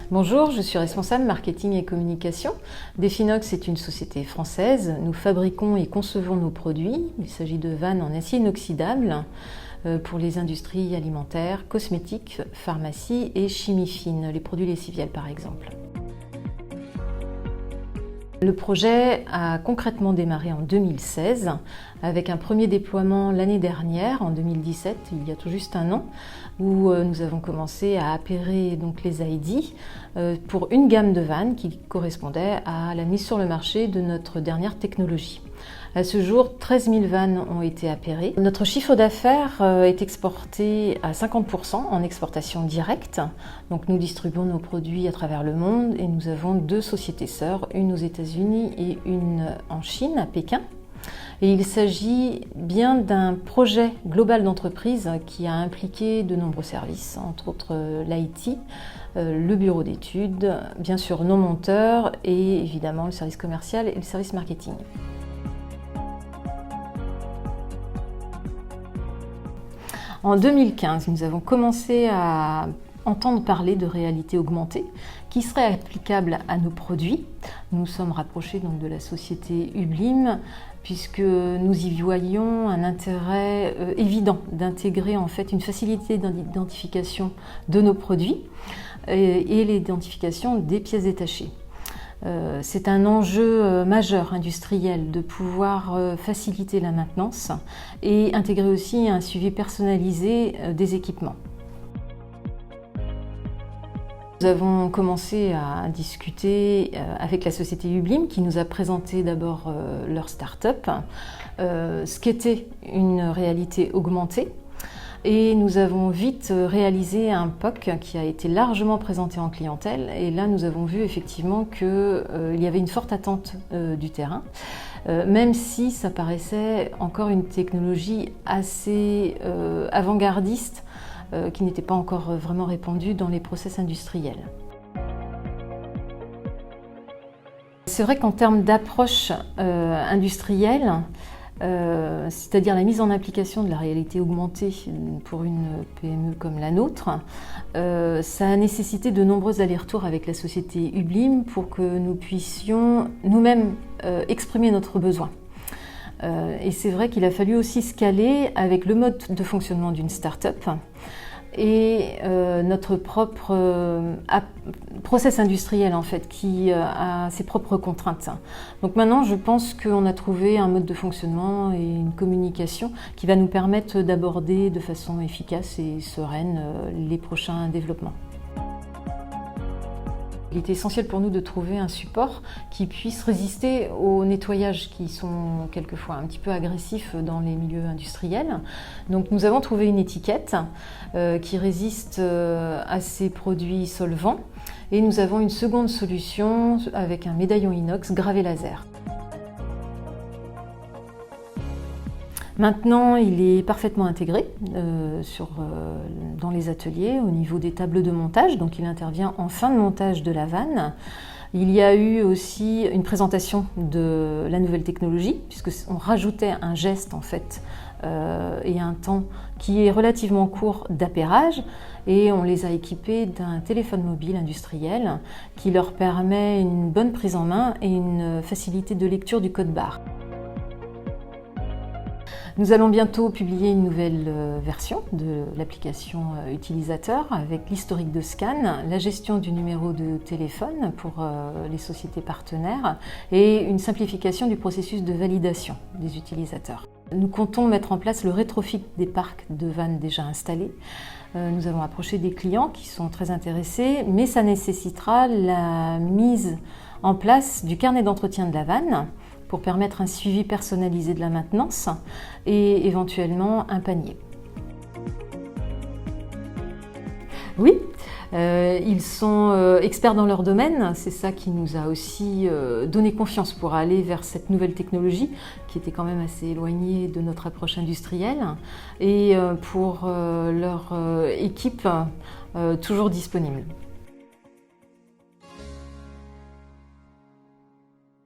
Bonjour, je suis responsable marketing et communication. Definox est une société française. Nous fabriquons et concevons nos produits. Il s'agit de vannes en acier inoxydable pour les industries alimentaires, cosmétiques, pharmacie et chimie fine, les produits lessiviels par exemple. Le projet a concrètement démarré en 2016 avec un premier déploiement l'année dernière, en 2017, il y a tout juste un an, où nous avons commencé à appairer donc les ID pour une gamme de vannes qui correspondait à la mise sur le marché de notre dernière technologie. À ce jour, 13 000 vannes ont été appairées. Notre chiffre d'affaires est exporté à 50% en exportation directe. Donc nous distribuons nos produits à travers le monde et nous avons deux sociétés sœurs, une aux États-Unis et une en Chine, à Pékin. Et il s'agit bien d'un projet global d'entreprise qui a impliqué de nombreux services, entre autres l'IT, le bureau d'études, bien sûr nos monteurs et évidemment le service commercial et le service marketing. En 2015, nous avons commencé à entendre parler de réalité augmentée qui serait applicable à nos produits. Nous nous sommes rapprochés donc de la société Ublim puisque nous y voyions un intérêt évident d'intégrer en fait une facilité d'identification de nos produits et l'identification des pièces détachées. C'est un enjeu majeur industriel de pouvoir faciliter la maintenance et intégrer aussi un suivi personnalisé des équipements. Nous avons commencé à discuter avec la société Ublim qui nous a présenté d'abord leur start-up, ce qu'était une réalité augmentée. Et nous avons vite réalisé un POC qui a été largement présenté en clientèle. Et là, nous avons vu effectivement qu'il y avait une forte attente du terrain, même si ça paraissait encore une technologie assez avant-gardiste, qui n'était pas encore vraiment répandue dans les process industriels. C'est vrai qu'en termes d'approche industrielle, c'est-à-dire la mise en application de la réalité augmentée pour une PME comme la nôtre, ça a nécessité de nombreux allers-retours avec la société Ublim pour que nous puissions nous-mêmes exprimer notre besoin. Et c'est vrai qu'il a fallu aussi scaler avec le mode de fonctionnement d'une start-up et notre propre process industriel en fait qui a ses propres contraintes. Donc maintenant je pense qu'on a trouvé un mode de fonctionnement et une communication qui va nous permettre d'aborder de façon efficace et sereine les prochains développements. Il était essentiel pour nous de trouver un support qui puisse résister aux nettoyages qui sont quelquefois un petit peu agressifs dans les milieux industriels. Donc nous avons trouvé une étiquette qui résiste à ces produits solvants et nous avons une seconde solution avec un médaillon inox gravé laser. Maintenant, il est parfaitement intégré dans les ateliers au niveau des tables de montage, donc il intervient en fin de montage de la vanne. Il y a eu aussi une présentation de la nouvelle technologie, puisqu'on rajoutait un geste en fait et un temps qui est relativement court d'appairage, et on les a équipés d'un téléphone mobile industriel qui leur permet une bonne prise en main et une facilité de lecture du code barre. Nous allons bientôt publier une nouvelle version de l'application utilisateur avec l'historique de scan, la gestion du numéro de téléphone pour les sociétés partenaires et une simplification du processus de validation des utilisateurs. Nous comptons mettre en place le rétrofit des parcs de vannes déjà installés. Nous allons approcher des clients qui sont très intéressés, mais ça nécessitera la mise en place du carnet d'entretien de la vanne pour permettre un suivi personnalisé de la maintenance et éventuellement un panier. Oui, ils sont experts dans leur domaine, c'est ça qui nous a aussi donné confiance pour aller vers cette nouvelle technologie qui était quand même assez éloignée de notre approche industrielle et pour leur équipe toujours disponible.